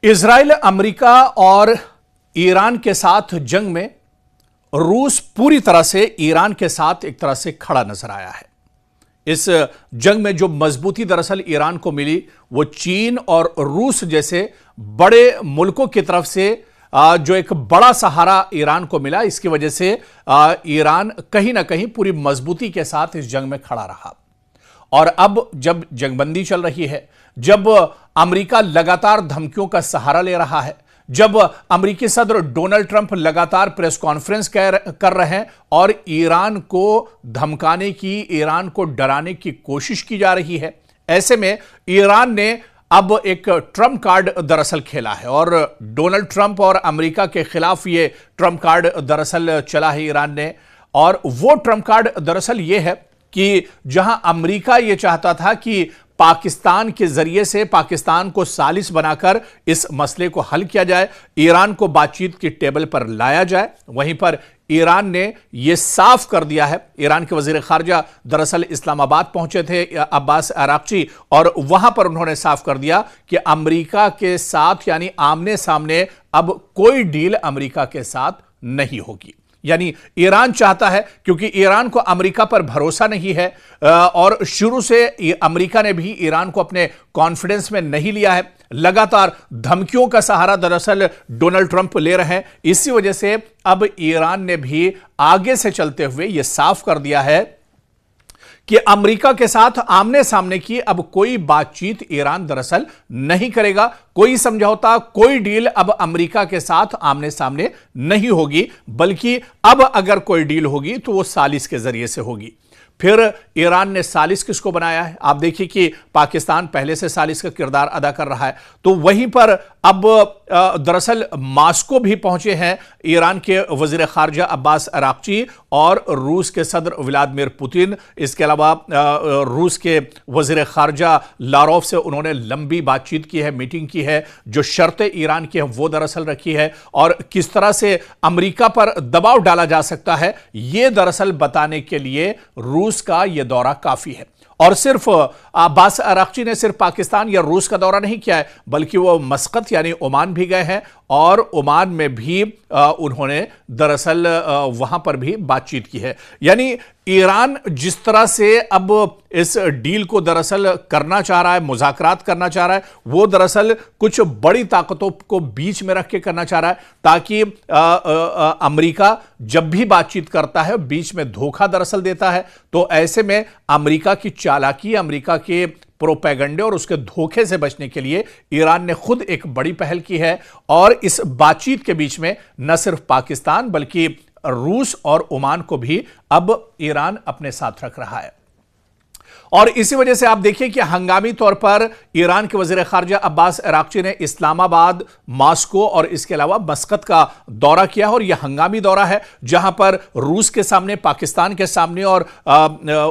Israel, America और Iran के साथ जंग में रूस पूरी तरह से ईरान के साथ एक तरह से खड़ा नजर आया है। इस जंग में जो मजबूती दरअसल ईरान को मिली वो चीन और रूस जैसे बड़े मुल्कों की तरफ से जो एक बड़ा सहारा ईरान को मिला, इसकी वजह से ईरान कहीं ना कहीं पूरी मजबूती के साथ इस जंग में खड़ा रहा। और अब जब जंगबंदी चल रही है, जब अमेरिका लगातार धमकियों का सहारा ले रहा है, जब अमेरिकी सदर डोनाल्ड ट्रंप लगातार प्रेस कॉन्फ्रेंस कर रहे हैं और ईरान को धमकाने की, ईरान को डराने की कोशिश की जा रही है, ऐसे में ईरान ने अब एक ट्रंप कार्ड दरअसल खेला है और डोनाल्ड ट्रंप और अमेरिका के खिलाफ ये ट्रंप कार्ड दरअसल चला है ईरान ने। और वो ट्रंप कार्ड दरअसल ये है कि जहां अमेरिका ये चाहता था कि पाकिस्तान के जरिए से पाकिस्तान को सालिस बनाकर इस मसले को हल किया जाए, ईरान को बातचीत की टेबल पर लाया जाए, वहीं पर ईरान ने यह साफ कर दिया है। ईरान के वजीर खारजा दरअसल इस्लामाबाद पहुंचे थे, अब्बास अराक्ची, और वहां पर उन्होंने साफ कर दिया कि अमेरिका के साथ यानी आमने सामने अब कोई डील अमेरिका के साथ नहीं होगी। यानी ईरान चाहता है, क्योंकि ईरान को अमेरिका पर भरोसा नहीं है और शुरू से अमेरिका ने भी ईरान को अपने कॉन्फिडेंस में नहीं लिया है, लगातार धमकियों का सहारा दरअसल डोनाल्ड ट्रंप ले रहे हैं। इसी वजह से अब ईरान ने भी आगे से चलते हुए यह साफ कर दिया है कि अमेरिका के साथ आमने सामने की अब कोई बातचीत ईरान दरअसल नहीं करेगा, कोई समझौता, कोई डील अब अमेरिका के साथ आमने सामने नहीं होगी, बल्कि अब अगर कोई डील होगी तो वो सालिस के जरिए से होगी। फिर ईरान ने सालिस किसको बनाया है? आप देखिए कि पाकिस्तान पहले से सालिस का किरदार अदा कर रहा है, तो वहीं पर अब दरअसल मास्को भी पहुंचे हैं ईरान के वजीर खारजा अब्बास अराक्ची और रूस के सदर व्लादिमीर पुतिन। इसके अलावा रूस के वजीर खारजा लारोव से उन्होंने लंबी बातचीत की है, मीटिंग की है, जो शर्तें ईरान की हैं वो दरअसल रखी है और किस तरह से अमेरिका पर दबाव डाला जा सकता है, ये दरअसल बताने के लिए रूस का यह दौरा काफी है। और सिर्फ अब्बास अराक्ची ने सिर्फ पाकिस्तान या रूस का दौरा नहीं किया है, बल्कि वो मस्कत यानी ओमान भी गए हैं और ओमान में भी उन्होंने दरअसल वहां पर भी बातचीत की है। यानी ईरान जिस तरह से अब इस डील को दरअसल करना चाह रहा है, मुज़ाकरात करना चाह रहा है, वो दरअसल कुछ बड़ी ताकतों को बीच में रख के करना चाह रहा है, ताकि अमेरिका जब भी बातचीत करता है बीच में धोखा दरअसल देता है। तो ऐसे में अमेरिका की चालाकी, अमेरिका के प्रोपेगेंडे और उसके धोखे से बचने के लिए ईरान ने खुद एक बड़ी पहल की है और इस बातचीत के बीच में न सिर्फ पाकिस्तान बल्कि रूस और ओमान को भी अब ईरान अपने साथ रख रहा है। और इसी वजह से आप देखिए कि हंगामी तौर पर ईरान के वजीर खारजा अब्बास अराक्ची ने इस्लामाबाद, मास्को और इसके अलावा मस्कत का दौरा किया और यह हंगामी दौरा है, जहां पर रूस के सामने, पाकिस्तान के सामने और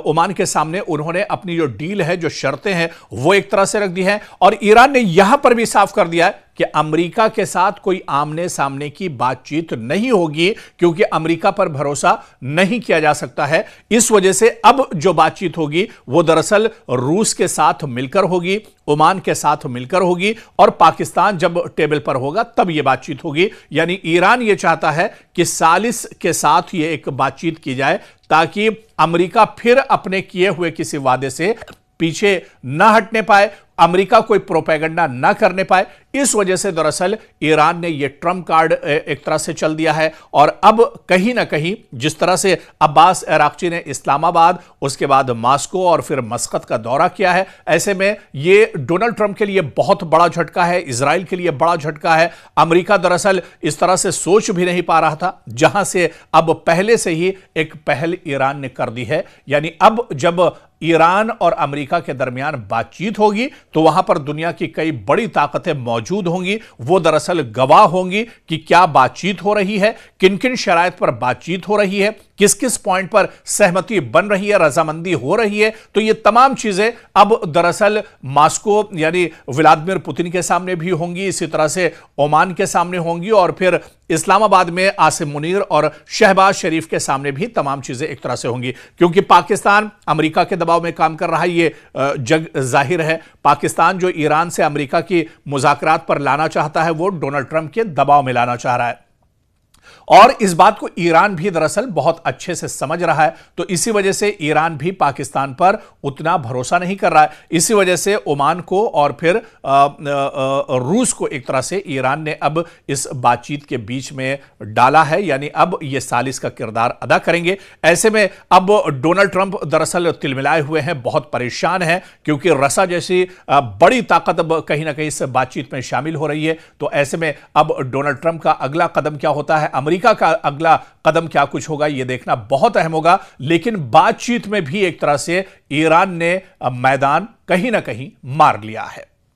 ओमान के सामने उन्होंने अपनी जो डील है, जो शर्तें हैं, वो एक तरह से रख दी हैं। और ईरान ने यहां पर भी साफ कर दिया है कि अमेरिका के साथ कोई आमने सामने की बातचीत नहीं होगी, क्योंकि अमेरिका पर भरोसा नहीं किया जा सकता है। इस वजह से अब जो बातचीत होगी वो दरअसल रूस के साथ मिलकर होगी, ओमान के साथ मिलकर होगी और पाकिस्तान जब टेबल पर होगा तब यह बातचीत होगी। यानी ईरान यह चाहता है कि सालिस के साथ यह एक बातचीत की जाए, ताकि अमेरिका फिर अपने किए हुए किसी वादे से पीछे न हटने पाए, अमेरिका कोई प्रोपेगेंडा ना करने पाए। इस वजह से दरअसल ईरान ने यह ट्रंप कार्ड एक तरह से चल दिया है। और अब कहीं ना कहीं जिस तरह से अब्बास अराक्ची ने इस्लामाबाद, उसके बाद मास्को और फिर मस्कत का दौरा किया है, ऐसे में यह डोनाल्ड ट्रंप के लिए बहुत बड़ा झटका है, इजराइल के लिए बड़ा झटका है। अमेरिका दरअसल इस तरह से सोच भी नहीं पा रहा था, जहां से अब पहले से ही एक पहल ईरान ने कर दी है। यानी अब जब ईरान और अमेरिका के दरमियान बातचीत होगी तो वहां पर दुनिया की कई बड़ी ताकतें मौजूद होंगी, वो दरअसल गवाह होंगी कि क्या बातचीत हो रही है, किन किन शराइत पर बातचीत हो रही है किस किस पॉइंट पर सहमति बन रही है, रजामंदी हो रही है। तो ये तमाम चीजें अब दरअसल मॉस्को यानी व्लादिमीर पुतिन के सामने भी होंगी, इसी तरह से ओमान के सामने होंगी और फिर इस्लामाबाद में आसिम मुनीर और शहबाज शरीफ के सामने भी तमाम चीजें एक तरह से होंगी, क्योंकि पाकिस्तान अमेरिका के दबाव में काम कर रहा है। ये जग जाहिर है। पाकिस्तान जो ईरान से अमेरिका की मुज़ाकरात पर लाना चाहता है, वो डोनाल्ड ट्रंप के दबाव में लाना चाह रहा है और इस बात को ईरान भी दरअसल बहुत अच्छे से समझ रहा है। तो इसी वजह से ईरान भी पाकिस्तान पर उतना भरोसा नहीं कर रहा है। इसी वजह से ओमान को और फिर रूस को एक तरह से ईरान ने अब इस बातचीत के बीच में डाला है, यानी अब ये सालिस का किरदार अदा करेंगे। ऐसे में अब डोनाल्ड ट्रंप दरअसल तिलमिलाए हुए हैं, बहुत परेशान हैं, क्योंकि रसा जैसी बड़ी ताकत अब कहीं ना कहीं इस बातचीत में शामिल हो रही है। तो ऐसे में अब डोनाल्ड ट्रंप का अगला कदम क्या होता है, अमेरिका का अगला कदम क्या कुछ होगा, यह देखना बहुत अहम होगा। लेकिन बातचीत में भी एक तरह से ईरान ने मैदान कहीं ना कहीं मार लिया है।